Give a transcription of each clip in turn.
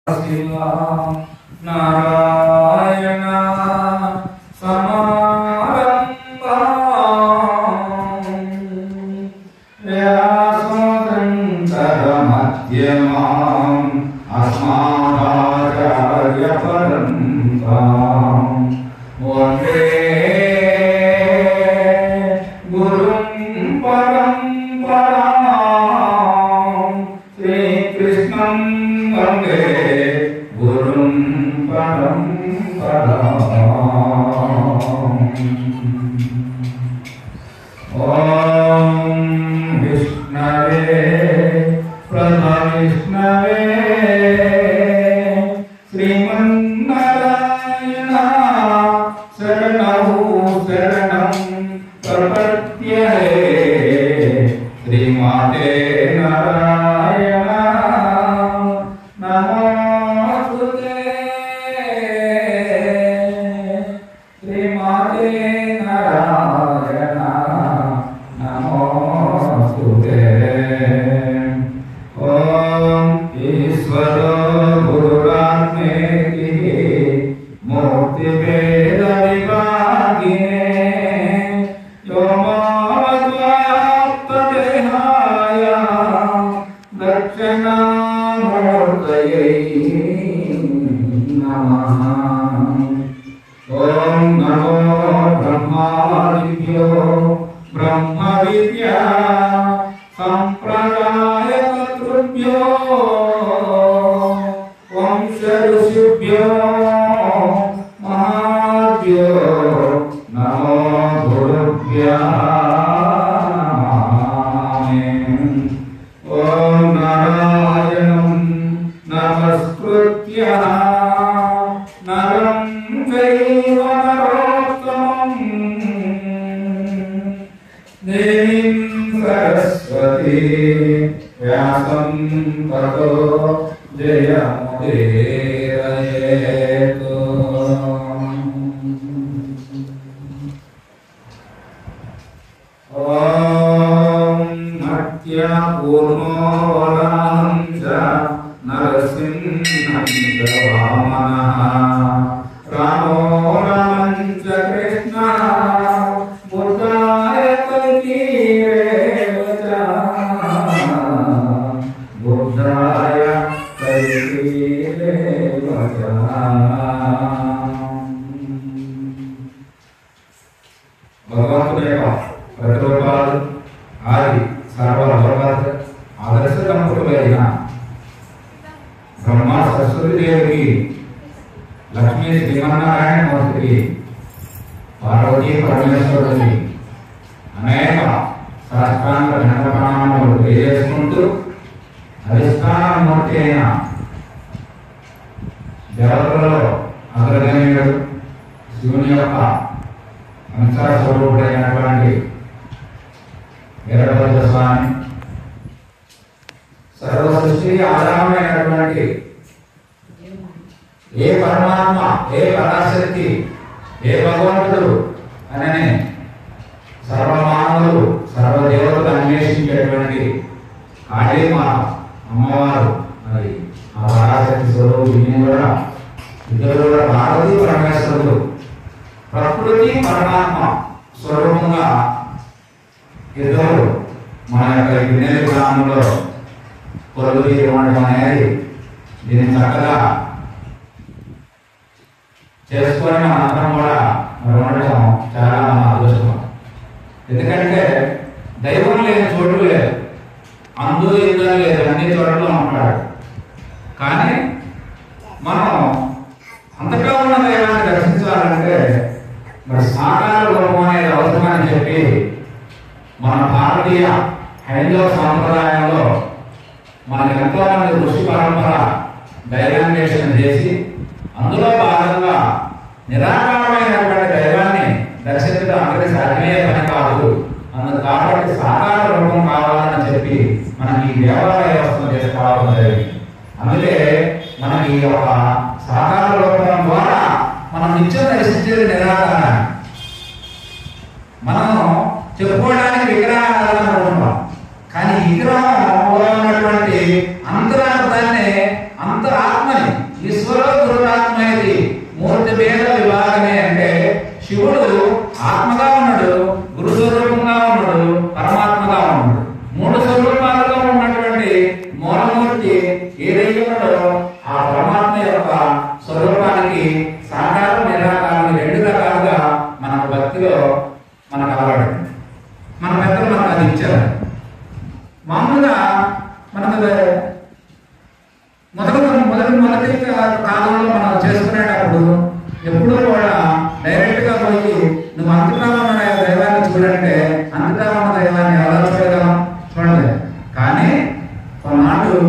శివా నారాయణ సమారంభాం వ్యాసశంకరమధ్యమాం అస్మదాచార్యపరంపరాం వందే గురుం పరంపరాం శ్రీకృష్ణం వందే గురుం పరంపరాం. ఓం విష్ణవే ప్రవిష్ణవే శ్రీమన్నారాయణ శరణౌ శరణం ప్రపద్యే శ్రీమాతే నారాయణ నమోస్తుతే శ్రీమాతే నారాయణ నమోస్తుతే. ఓం ఈశ్వరో గురురాత్మేతి మూర్తిభేద విభాగినే వ్యోమవద్వ్యాప్తదేహాయ దక్షిణామూర్తయై నమః. ఓం నమో బ్రహ్మాదిభ్యో బ్రహ్మ విద్యా సంప్రదాయకర్తృభ్యో వంశ ఋషిభ్యో మహాభ్యో నమో గురుభ్యో నమః. ఓం నారాయణం నమస్కృత్య నరం చైవ నరోత్తమం దేవీం సరస్వతీ వ్యాసం తతో జయముదీరయేతు. ఓం నత్య పూర్ణోవరాహం చ నరసింహం చ వామనః రామో రామం చ కృష్ణః బుద్ధాయ కల్కీరేవ చ బుద్ధాయ కల్కీరేవ చ. భగవంతుని యొక్క ప్రతిరూపాలు ఆది సర్వభగవత్ ఆదర్శదంపతులైన బ్రహ్మ సరస్వతి దేవికి, లక్ష్మీ శ్రీమన్నారాయణ మూర్తికి, పార్వతీ పరమేశ్వరుడికి అనేక శాస్త్రాంగ ఘనప్రణామాలు తెలియజేసుకుంటూ అధిష్టానమూర్తి అయిన దేవతలలో అగ్రగణ్యుడు శివుని యొక్క అంశాల స్వరూపుడైనటువంటి వీరభద్ర స్వామి, సర్వ సృష్టి ఆధారమైనటువంటి ఏ పరమాత్మ, ఏ పరాశక్తి, ఏ భగవంతుడు అని సర్వమానవులు సర్వదేవతలు అన్వేషించేటువంటి కాళీమాత అమ్మవారు, మరి ఆ పరాశక్తి స్వరూపిణి కూడా ఇద్దరు కూడా పార్వతీ పరమేశ్వరుడు ప్రకృతి పరమాత్మ స్వరూపంగా ఇద్దరు మన యొక్క వినయ గ్రామంలో కొలువు తీయడం అనేది దీన్ని చక్కగా చేసుకొని మనందరం కూడా ఉండటం చాలా మన అదృష్టం. ఎందుకంటే దైవం లేని చోటు లేదు, అందు ఇద్దరు లేదు, అన్ని చోట్ల ఉంటాడు. కానీ మనం అంతటా ఉన్న దైవాన్ని దర్శించాలంటే మరి సాకార రూపం అనేది అవసరమని చెప్పి మన భారతీయ హైందవ సాంప్రదాయంలో మనకి ఎంతో మంది ఋషి పరంపర దైవాన్వేషణ చేసి అందులో భాగంగా నిరాకారమైనటువంటి దైవాన్ని దర్శించడం అందరికీ సాధ్యమయ్యే పని కాదు. అందుకు కాబట్టి సాకార రూపం కావాలని చెప్పి మనకి ఈ దేవాలయ వ్యవస్థను చేసుకోవడం జరిగింది. అందుకే మనకి ఈ యొక్క సాకార రూపం ద్వారా మనం నిత్యం దర్శించేది నిరాకారాన్ని. మనం చెప్పుకోవడానికి విగ్రహాలను అనుకుంటాం, కానీ విగ్రహంలో ఉన్నటువంటి అంతరార్థాన్ని అంతరాత్మ అని ఈశ్వరో గురురాత్మైది మూర్తి భేద విభాగమే అంటే శివుడు ఆత్మగా ఉన్నాడు, గురు స్వరూపంగా ఉన్నాడు, పరమాత్మగా ఉన్నాడు. మూడు స్వరూపాలుగా ఉన్నటువంటి మూలమూర్తి ఏదైతే ఉన్నాడో ఆ పరమాత్మ యొక్క స్వరూపానికి సాకారం నిరాకారం రెండు రకాలుగా మన భక్తిలో మనకు అలవాటు. మన పెద్దలు మనకు అది ఇచ్చారు. మామూలుగా మనకు మొదటి కాలంలో మనం చేసుకునేటప్పుడు ఎప్పుడూ కూడా డైరెక్ట్ గా పోయి నువ్వు అంతటా ఉన్న దైవాన్ని చూడంటే అంతటా ఉన్న దైవాన్ని ఎలా చూడగలం? చూడలేదు. కానీ కొన్నాళ్ళు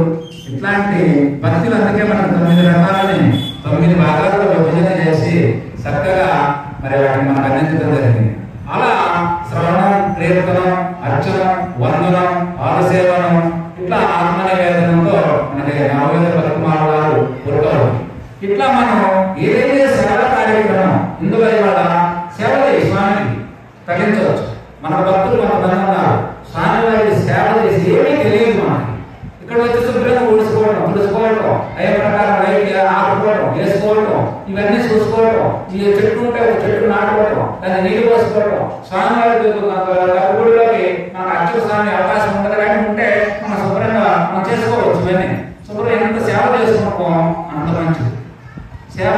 ఇట్లాంటి భక్తులు అందుకే మనం 9 రకాలని 9 భాగాల్లో విభజన చేసి చక్కగా మరి వాటిని మనకు అందించడం జరిగింది. అలా శ్రవణం, కీర్తనం, అర్చనం, వందనం, పాదసేవనం ఇట్లా ఆత్మనివేదనంతో మనకి 40 బతుకుమాలు పుడతారు. ఇట్లా మనం ఏదైతే సేవ కార్యక్రమం ఇందులో ఇవాళ సేవ చేసి స్వామికి తగ్గించవచ్చు. మన భక్తులు కొంతమంది ఉన్నారు, స్వామి వారికి సేవ చేసి ఏమీ తెలియదు. మనకి ఇక్కడ వచ్చి శుభ్రంగా ఊడుచుకోవడం, తుడుచుకోవడం, అయ్యే ప్రకారం లైట్ ఆడుకోవడం, వేసుకోవడం, ఇవన్నీ చూసుకోవడం, ఈ చెట్టు ఉంటే ఒక చెట్టు నాటుకోవడం, దాన్ని నీళ్ళు పోసుకోవడం, స్వామి వారికి గుడిలోకి మన అక్షర స్వామి అవకాశం ఉండదు. కానీ ఉంటే మనం శుభ్రంగా మనం చేసుకోవచ్చు. ఇవన్నీ శుభ్రం ఎంత సేవ చేసుకుంటాం అంత మంచిది. సేవ